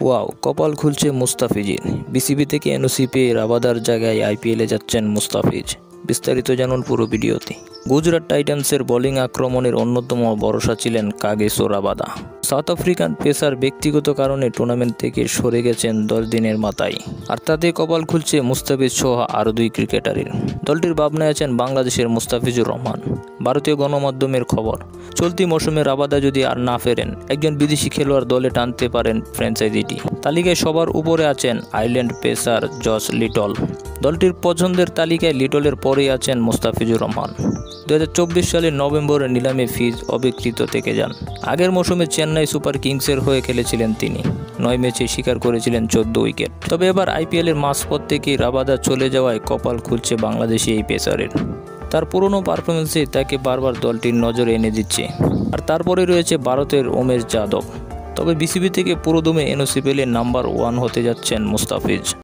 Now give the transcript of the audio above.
Wow, কপাল খুলছে মুস্তাফিজের। বিসিবি থেকে এনওসি পেয়ে রাবাদার জায়গায় আইপিএলে যাচ্ছেন মুস্তাফিজ। বিস্তারিত জানুন পুরো ভিডিওতে। গুজরাট টাইটান্সের বোলিং আক্রমণের অন্যতম ভরসা ছিলেন Kagiso Rabada. South African pacer ব্যক্তিগত কারণে টুর্নামেন্ট থেকে সরে গেছেন 10 দিনের মাথায়। আর তাতে কপাল খুলছে মুস্তাফিজ সহ আরও 2 ক্রিকেটারের। দলটির ভাবনায় আছেন বাংলাদেশের মুস্তাফিজুর রহমান। ভারতীয় গণমাধ্যমের খবর, চলতি মৌসুমে রাবাদা যদি আর না ফেরেন, একজন বিদেশি খেলোয়াড় দলে টানতে পারেন ফ্র্যাঞ্চাইজিটি। তালিকায় সবার উপরে আছেন আইল্যান্ড পেসার জস লিটল। দলটির পছন্দের তালিকায় লিটলের পরেই আছেন মুস্তাফিজুর রহমান। 2024 সালের নভেম্বরে নিলামে ফিজ অবিকৃত থেকে যান। আগের মৌসুমে চেন্নাই সুপার কিংসের হয়ে খেলেছিলেন তিনি। 9 ম্যাচে শিকার করেছিলেন 14 উইকেট। তবে এবার আইপিএলের মাঝপথ থেকেই রাবাদা চলে যাওয়ায় কপাল খুলছে বাংলাদেশি এই পেসারের। তার পুরনো পারফরমেন্সে তাকে বারবার দলটির নজরে এনে দিচ্ছে। আর তারপরে রয়েছে ভারতের উমেশ যাদব। তবে বিসিবি থেকে পুরোদমে এনওসি পেলে নাম্বার 1 হতে যাচ্ছেন মুস্তাফিজ।